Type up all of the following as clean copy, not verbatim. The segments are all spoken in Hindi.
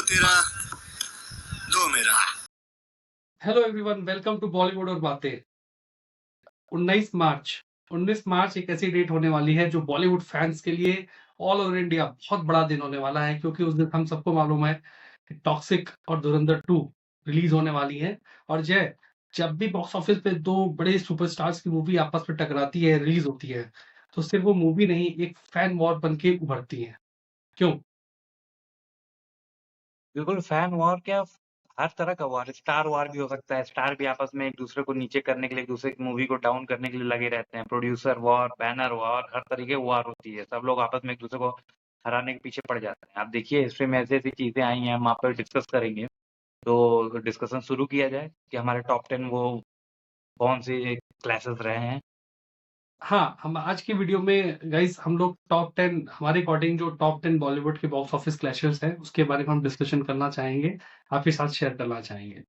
दो तेरा दो मेरा। Hello everyone, welcome to Bollywood और बातें। 19 मार्च 19 मार्च एक ऐसी डेट होने वाली है जो बॉलीवुड फैंस के लिए ऑल ओवर इंडिया बहुत बड़ा दिन होने वाला है, क्योंकि उस दिन हम सबको मालूम है कि टॉक्सिक और धुरंधर 2 रिलीज होने वाली है। और जब भी बॉक्स ऑफिस पे दो बड़े सुपरस्टार्स की मूवी आपस में टकराती है, रिलीज होती है, तो सिर्फ वो मूवी नहीं, एक फैन वॉर बन के उभरती है। क्यों? बिल्कुल फैन वॉर क्या, हर तरह का वॉर, स्टार वॉर भी हो सकता है। स्टार भी आपस में एक दूसरे को नीचे करने के लिए, एक दूसरे की मूवी को डाउन करने के लिए लगे रहते हैं। प्रोड्यूसर वॉर, बैनर वॉर, हर तरीके की वॉर होती है। सब लोग आपस में एक दूसरे को हराने के पीछे पड़ जाते हैं। आप देखिए हिस्ट्री में ऐसी ऐसी चीजें आई हैं, हम आप पर डिस्कस करेंगे। तो डिस्कशन शुरू किया जाए कि हमारे टॉप 10 वो कौन से क्लासेस रहे हैं। हाँ, हम आज की वीडियो में गाइस हम लोग टॉप 10 हमारे अकॉर्डिंग जो टॉप 10 बॉलीवुड के बॉक्स ऑफिस क्लैशेस हैं उसके बारे में हम डिस्कशन करना चाहेंगे, आपके साथ शेयर करना चाहेंगे।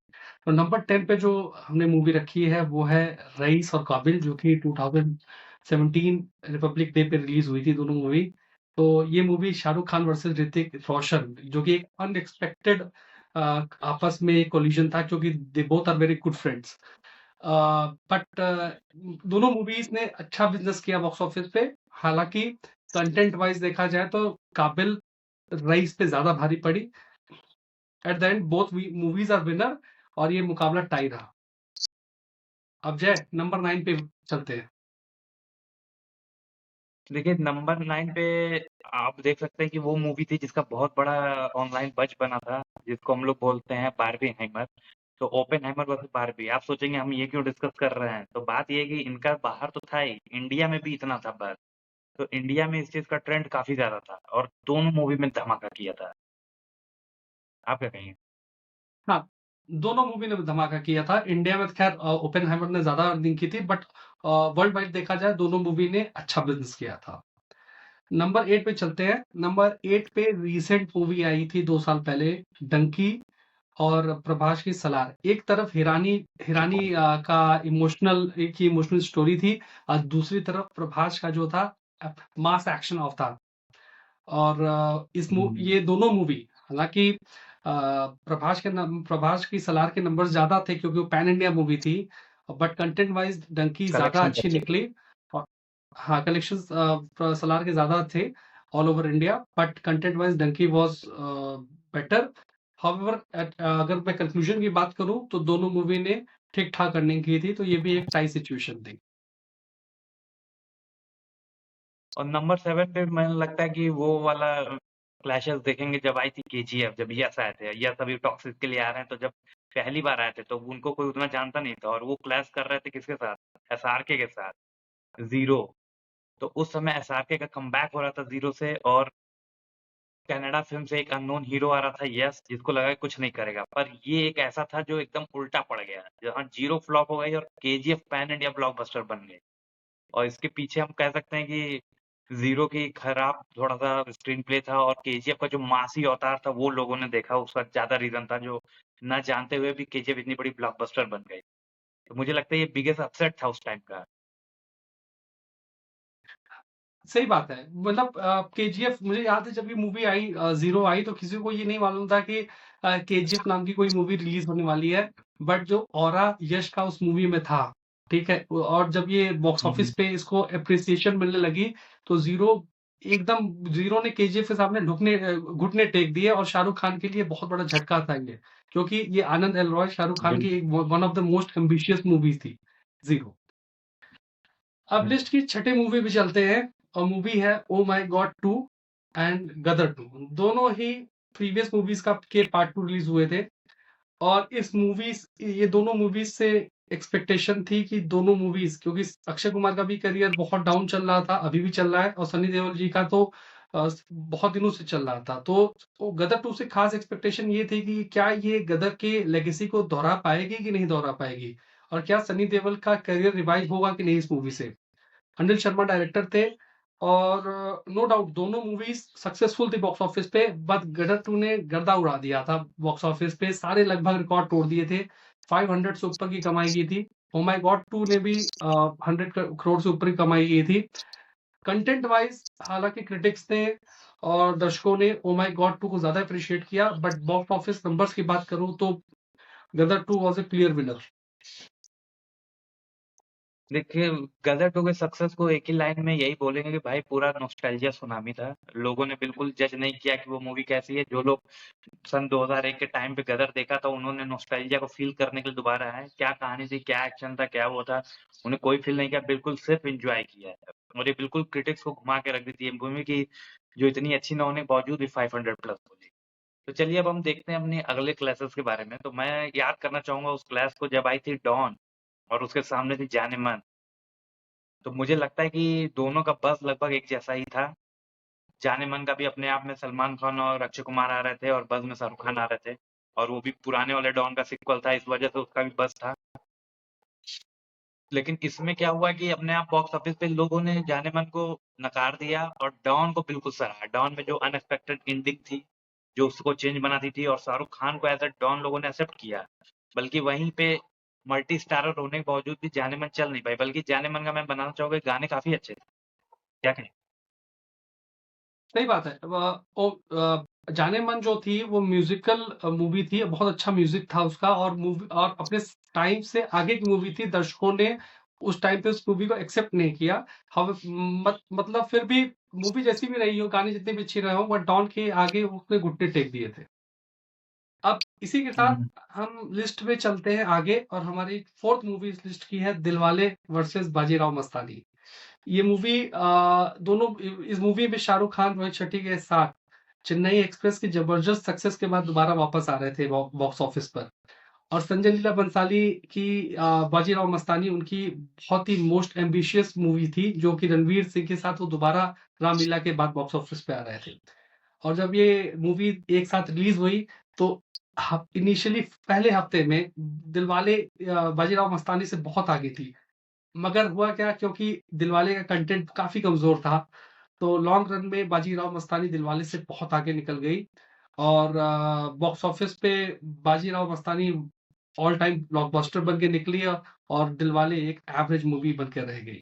तो नंबर 10 पे जो हमने मूवी रखी है वो है रईस और काबिल, जो कि 2017 रिपब्लिक डे पे रिलीज हुई थी दोनों मूवी। तो ये मूवी शाहरुख खान वर्सेस ऋतिक रोशन, जो कि एक अनएक्सपेक्टेड आपस में कोलिजन था, क्योंकि they both are very good friends. But दोनों मूवीज ने अच्छा बिजनेस किया बॉक्स ऑफिस पे। हालांकि कंटेंट वाइज देखा जाए तो काबिल रईस पे ज्यादा भारी पड़ी। At the end both movies are winner और ये मुकाबला टाई रहा। अब नंबर 9 पे चलते हैं। देखिए नंबर 9 पे आप देख सकते हैं कि वो मूवी थी जिसका बहुत बड़ा ऑनलाइन बज बना था, जिसको हम लोग बोलते हैं बार्बीहाइमर। तो ओपेनहाइमर वर्सेस बार्बी। आप सोचेंगे हम ये क्यों डिस्कस कर रहे हैं, तो बात ये है कि इनका बाहर तो था ही, इंडिया में भी इतना था बस। तो इंडिया में इस चीज का ट्रेंड काफी ज्यादा था और दोनों मूवी में धमाका किया था। आप क्या कहेंगे? हाँ, दोनों मूवी ने धमाका किया था। इंडिया में तो खैर ओपेनहाइमर ने ज्यादा अर्निंग की थी, बट वर्ल्ड वाइड देखा जाए दोनों मूवी ने अच्छा बिजनेस किया था। नंबर 8 पे चलते हैं। नंबर 8 पे रिसेंट मूवी आई थी 2 साल पहले, डंकी और प्रभास की सलार। एक तरफ हिरानी हिरानी का एक ही इमोशनल स्टोरी थी, और दूसरी तरफ प्रभास का जो था मास एक्शन ऑफ था। और ये दोनों मूवी, हालांकि प्रभास की सलार के नंबर ज्यादा थे क्योंकि वो पैन इंडिया मूवी थी, बट कंटेंट वाइज डंकी ज्यादा कलेक्शन अच्छी निकली। और हाँ, कलेक्शन सलार के ज्यादा थे all over India, but content wise Dunki was better. However अगर मैं कंक्लूजन की बात करूं तो दोनों मूवी ने ठीक ठाक अर्निंग की थी, तो ये भी एक टाई सिचुएशन थी। और नंबर 7 पे मैंने लगता है कि वो वाला क्लैशेस देखेंगे जब आई थी केजीएफ, जब यस आए थे। यस अभी टॉक्सिक के लिए आ रहे हैं, तो जब पहली बार आए थे तो उनको कोई उतना जानता नहीं था और वो क्लैश कर रहे थे किसके साथ? एसआरके के साथ, जीरो। तो उस समय एसआरके का कमबैक हो रहा था जीरो से, और कनाडा फिल्म से एक अननोन हीरो आ रहा था यस, जिसको लगा कि कुछ नहीं करेगा। पर ये एक ऐसा था जो एकदम उल्टा पड़ गया, जहाँ जीरो फ्लॉप हो गई और केजीएफ पैन इंडिया ब्लॉकबस्टर बन गई। और इसके पीछे हम कह सकते हैं कि ज़ीरो की खराब थोड़ा-सा स्क्रीन प्ले था, और केजीएफ का जो मासी अवतार था वो लोगों ने देखा, उसका ज़्यादा रीज़न था, जो ना जानते हुए भी केजीएफ इतनी बड़ी ब्लॉकबस्टर बन गई। तो मुझे लगता है ये बिगेस्ट अपसेट था उस टाइम का। सही बात है। मतलब केजीएफ, मुझे याद है जब ये मूवी आई, जीरो आई, तो किसी को ये नहीं मालूम था कि केजीएफ नाम की कोई मूवी रिलीज होने वाली है। बट जो ऑरा यश का उस मूवी में था, ठीक है, और जब ये बॉक्स हुँ, ऑफिस पे इसको अप्रिसिएशन मिलने लगी, तो जीरो ने केजीएफ के सामने घुटने टेक दिए। और शाहरुख खान के लिए बहुत बड़ा झटका था ये, क्योंकि ये आनंद एल रॉय शाहरुख खान बिल की एक one of the most ambitious movies थी, जीरो। अब हुँ, लिस्ट की छठी मूवी पे चलते हैं, और मूवी है ओ माय गॉड 2 एंड गदर 2। दोनों ही प्रीवियस मूवीज का के पार्ट 2 रिलीज हुए थे। और ये दोनों मूवीज से एक्सपेक्टेशन थी कि दोनों मूवीज, क्योंकि अक्षय कुमार का भी करियर बहुत डाउन चल रहा था, अभी भी चल रहा है, और सनी देओल जी का तो बहुत दिनों से चल रहा था। तो गदर 2 से खास एक्सपेक्टेशन ये थी कि क्या ये गदर के लेगेसी को दोहरा पाएगी कि नहीं दोहरा पाएगी, और क्या सनी देओल का करियर रिवाइव होगा कि नहीं इस मूवी से। अनिल शर्मा डायरेक्टर थे, और नो डाउट दोनों मूवीज सक्सेसफुल थी बॉक्स ऑफिस पे, बट गदर 2 ने गर्दा उड़ा दिया था बॉक्स ऑफिस पे, सारे लगभग रिकॉर्ड तोड़ दिए थे। 500 से ऊपर की कमाई की थी। ओ माय गॉड 2 ने भी 100 करोड़ से ऊपर की कमाई की थी। कंटेंट वाइज हालांकि क्रिटिक्स ने और दर्शकों ने ओ माय गॉड 2 को ज़्यादा अप्रिशिएट किया, बट बॉक्स ऑफिस नंबर्स की बात करूँ तो गदर 2 वाज़ अ क्लियर विनर। देखिए, गदर 2 के सक्सेस को एक ही लाइन में यही बोलेंगे कि भाई पूरा नॉस्टैल्जिया सुनामी था। लोगों ने बिल्कुल जज नहीं किया कि वो मूवी कैसी है। जो लोग सन 2001 के टाइम पे गदर देखा था, उन्होंने नॉस्टैल्जिया को फ़ील करने के लिए दोबारा आए। क्या कहानी थी, क्या एक्शन था, क्या वो था, उन्हें कोई फ़ील नहीं किया, बिल्कुल सिर्फ़ एन्जॉय किया है। और ये बिल्कुल क्रिटिक्स को घुमा के रख दी थी ये मूवी की, जो इतनी अच्छी ना होने के बावजूद भी 500 प्लस बोली। तो चलिए अब हम देखते हैं अपने अगले क्लासेस के बारे में। तो मैं याद करना चाहूँगा उस क्लास को जब आई थी डॉन और उसके सामने थी जानेमन। तो मुझे लगता है कि दोनों का बज़ लगभग एक जैसा ही था। जानेमन का भी अपने आप में सलमान खान और अक्षय कुमार आ रहे थे और बज़ में शाहरुख खान आ रहे थे और वो भी पुराने वाले डॉन का सीक्वल था, इस वजह से उसका भी बज़ था। लेकिन इसमें क्या हुआ कि अपने आप बॉक्स ऑफिस पे लोगों ने जानेमन को नकार दिया और डॉन को बिल्कुल सराहा। डॉन में जो अनएक्सपेक्टेड एंडिंग थी, जो उसको चेंज बनाती थी और शाहरुख खान को एज़ अ डॉन लोगों ने एक्सेप्ट किया। बल्कि वहीं पे मल्टी स्टारर होने के बावजूद भी जानेमन चल नहीं पाई, बल्कि जानेमन का मैं बनाना चाहूँगा गाने काफ़ी अच्छे थे। क्या कहें? सही बात है। जानेमन जो थी वो म्यूज़िकल मूवी थी, बहुत अच्छा म्यूज़िक था उसका और मूवी और अपने टाइम से आगे की मूवी थी। दर्शकों ने उस टाइम पे उस मूवी को एक्सेप्ट नहीं किया। मतलब फिर भी मूवी जैसी भी रही हो, गाने जितने भी अच्छे रहे हों, बट डॉन के आगे उसने घुटने टेक दिए थे। अब इसी के साथ हुँ, हम लिस्ट में चलते हैं आगे और हमारी 4th मूवी इस लिस्ट की है दिलवाले वर्सेस बाजीराव मस्तानी। ये मूवी दोनों इस मूवी में शाहरुख खान, रोहित शेट्टी के साथ चेन्नई एक्सप्रेस की जबरदस्त सक्सेस के बाद दोबारा वापस आ रहे थे बॉक्स ऑफिस पर और संजय लीला बंसाली की बाजीराव मस्तानी उनकी बहुत ही मोस्ट एम्बिशियस मूवी थी जो कि रणवीर सिंह के साथ वो दोबारा रामलीला के बाद बॉक्स ऑफिस पे आ रहे थे और जब ये मूवी एक साथ रिलीज हुई तो इनिशियली पहले हफ्ते में दिलवाले बाजीराव मस्तानी से बहुत आगे थी मगर हुआ क्या क्योंकि दिलवाले का कंटेंट काफ़ी कमज़ोर था, तो लॉन्ग रन में बाजीराव मस्तानी दिलवाले से बहुत आगे निकल गई और बॉक्स ऑफिस पे Bajirao Mastani all time blockbuster बन के निकली और दिलवाले एक एवरेज मूवी बन के रह गई।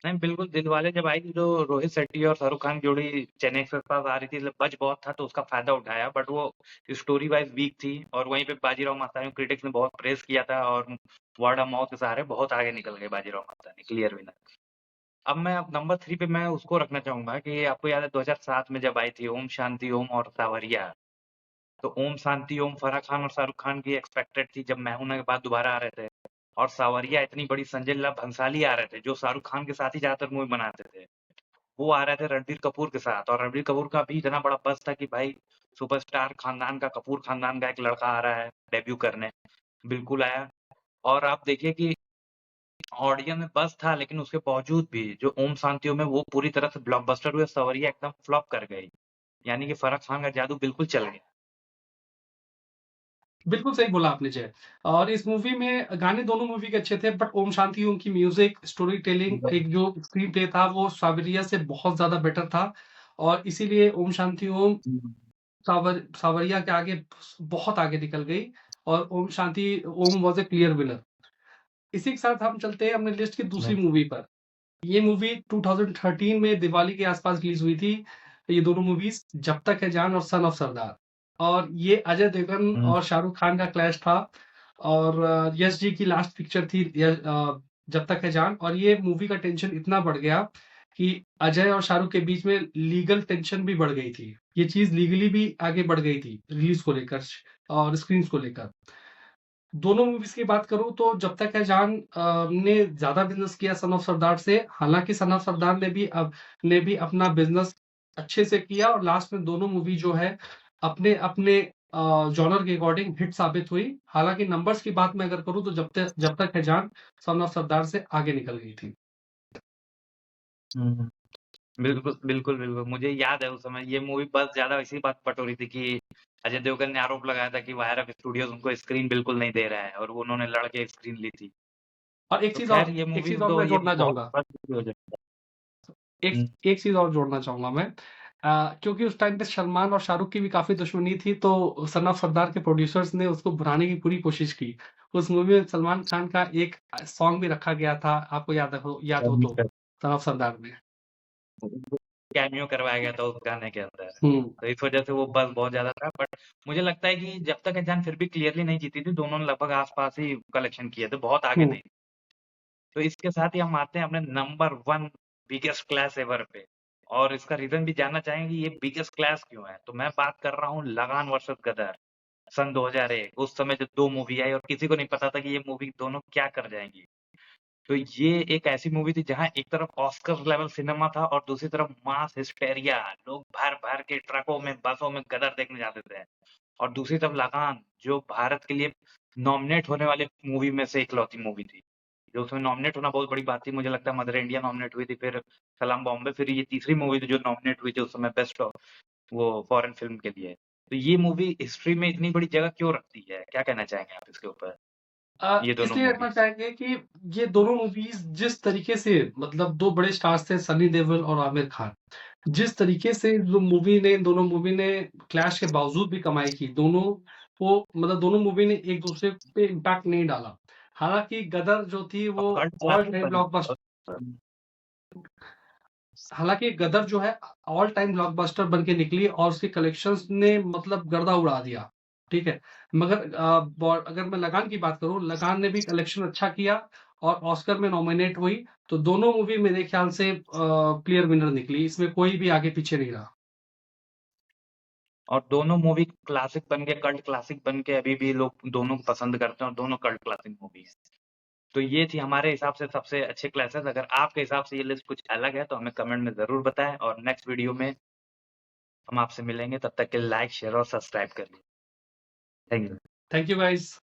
नहीं बिल्कुल दिलवाले जब आई थी तो रोहित शेट्टी और शाहरुख खान की जोड़ी चेन्नई एक्सप्रेस पास आ रही थी, मतलब बज बहुत था तो उसका फ़ायदा उठाया, बट वो स्टोरी वाइज़ वीक थी और वहीं पे बाजीराव मस्तानी को क्रिटिक्स ने बहुत प्रेज़ किया था और वर्ड ऑफ माउथ के सहारे बहुत आगे निकल गए बाजीराव मस्तानी, क्लियर विनर। अब मैं अब नंबर 3 पे मैं उसको रखना चाहूँगा कि आपको याद है 2007 में जब आई थी ओम शांति ओम और सावरिया। तो ओम शांति ओम फराह खान और शाहरुख खान की एक्सपेक्टेड थी जब मैं हूं ना के बाद दोबारा आ रहे थे और सावरिया इतनी बड़ी संजय लीला भंसाली आ रहे थे जो शाहरुख खान के साथ ही ज्यादातर मूवी बनाते थे। वो आ रहे थे रणबीर कपूर के साथ और रणबीर कपूर का भी इतना बड़ा बज़ था कि भाई सुपरस्टार खानदान का कपूर खानदान का एक लड़का आ रहा है डेब्यू करने। बिल्कुल आया और आप देखिए कि ऑडियंस में बज़ था लेकिन उसके बावजूद भी जो ओम शांति ओम है वो पूरी तरह से ब्लॉकबस्टर हुए, सावरिया एकदम फ्लॉप कर गई। यानी कि फराह खान का जादू बिल्कुल चल गया। बिल्कुल सही बोला आपने जय और इस मूवी में गाने दोनों मूवी के अच्छे थे बट ओम शांति ओम की म्यूज़िक, स्टोरी टेलिंग एक जो स्क्रीन प्ले था वो सावरिया से बहुत ज़्यादा बेटर था और इसीलिए ओम शांति ओम सावरिया के आगे बहुत आगे निकल गई और Om Shanti Om was a clear winner. इसी के साथ हम चलते हैं अपने लिस्ट की दूसरी मूवी पर। ये मूवी 2013 में दिवाली के आसपास रिलीज हुई थी। ये दोनों मूवीज जब तक है जान और सन ऑफ सरदार और ये अजय देवगन हम्म, और शाहरुख खान का क्लैश था और यश जी की लास्ट पिक्चर थी जब तक है जान और ये मूवी का टेंशन इतना बढ़ गया कि अजय और शाहरुख के बीच में लीगल टेंशन भी बढ़ गई थी। ये चीज लीगली भी आगे बढ़ गई थी रिलीज को लेकर और स्क्रीन को लेकर। दोनों मूवीज़ की बात करूँ तो जब तक है जान ने ज़्यादा बिज़नेस किया सन ऑफ सरदार से, हालाँकि सन ऑफ सरदार ने भी अपना बिज़नेस अच्छे से किया और लास्ट में दोनों मूवी जो है अपने अपने जॉनर के अकॉर्डिंग हिट साबित हुई। हालाँकि नंबर्स की बात मैं अगर करूँ तो जब तक है जान सन ऑफ सरदार से आगे निकल गई थी। हम्म। बिल्कुल, बिल्कुल, बिल्कुल। मुझे याद है उस समय ये मूवी बस ज़्यादा इसी बात पर पटोरी थी कि अजय देवगन ने आरोप लगाया था कि वायर ऑफ स्टूडियोज़ उनको स्क्रीन बिल्कुल नहीं दे रहा है और वो उन्होंने लड़ के स्क्रीन ली थी। और तो ख़ैर ये एक मूवी चीज़ और तो मैं ये जोड़ना बहुत चाहूँगा। बस हो जाता है। एक हुँ, एक चीज़ और जोड़ना चाहूँगा मैं क्योंकि उस टाइम पे सलमान और शाहरुख की भी काफ़ी दुश्मनी थी, तो सन ऑफ सरदार के प्रोड्यूसर्स ने उसको भुनाने की पूरी कोशिश की। उस मूवी में सलमान खान का एक सॉन्ग भी रखा गया था, आपको याद हो तो, सन ऑफ सरदार में। कैमियो करवाया गया था उस गाने के अंदर। हुँ, तो इस वजह से वो बज़ बहुत ज़्यादा था, बट मुझे लगता है कि जब तक है जान फिर भी क्लियरली नहीं जीती थी, दोनों ने लगभग आस-पास ही कलेक्शन किए थे, बहुत आगे हुँ, थी। तो इसके साथ ही हम आते हैं अपने नंबर 1 बिगेस्ट क्लैश एवर पे, और इसका रीज़न भी जानना चाहेंगे ये बिगेस्ट क्लैश क्यों है? तो मैं बात कर रहा हूँ लगान वर्सेस गदर, सन 2001। उस समय जब 2 मूवी आई और किसी को नहीं पता था कि ये मूवी दोनों क्या कर जाएँगी। तो ये एक ऐसी मूवी थी जहाँ एक तरफ ऑस्कर लेवल सिनेमा था और दूसरी तरफ मास हिस्टेरिया, लोग भर-भर के ट्रकों में, बसों में गदर देखने जाते थे। और दूसरी तरफ लगान, जो भारत के लिए नॉमिनेट होने वाली मूवी में से इकलौती मूवी थी। जो उसमें नॉमिनेट होना बहुत बड़ी बात थी, मुझे लगता है मदर इंडिया नॉमिनेट हुई थी, फिर सलाम बॉम्बे, फिर ये तीसरी मूवी थी जो नॉमिनेट हुई थी उस समय बेस्ट वो फॉरेन फिल्म के लिए। तो ये मूवी हिस्ट्री में इतनी बड़ी जगह क्यों रखती है? क्या कहना चाहेंगे आप इसके ऊपर? ये दोनों इसलिए रखना मूवीज़। चाहेंगे कि ये दोनों मूवीज़ जिस तरीके से मतलब 2 बड़े स्टार्स थे सनी देओल और आमिर खान। जिस तरीके से दोनों मूवी ने क्लैश के बावजूद भी कमाई की, दोनों को मतलब दोनों मूवी ने एक-दूसरे पे इम्पैक्ट नहीं डाला। हालाँकि गदर जो थी और वो कल्ट ऑल क्लासिक टाइम बनी। ब्लॉकबस्टर हालाँकि गदर जो है ऑल टाइम ब्लॉकबस्टर बन के निकली और उसके कलेक्शंस ने मतलब गर्दा उड़ा दिया, ठीक है? मगर अगर मैं लगान की बात करूँ, लगान ने भी कलेक्शन अच्छा किया और ऑस्कर में नॉमिनेट हुई, तो दोनों मूवी मेरे ख्याल से क्लियर विनर निकली, इसमें कोई भी आगे-पीछे नहीं रहा। और दोनों मूवी क्लासिक बन के, कल्ट क्लासिक बन के अभी भी लोग दोनों को पसंद करते हैं और दोनों कल्ट क्लासिक मूवी है। तो ये थी हमारे हिसाब से सबसे अच्छे क्लासेस। अगर आपके हिसाब से ये लिस्ट कुछ अलग है तो हमें कमेंट में ज़रूर बताएँ, और नेक्स्ट वीडियो में हम आपसे मिलेंगे। तब तक के लिए लाइक, शेयर और सब्सक्राइब करिए। Thank you. Thank you guys.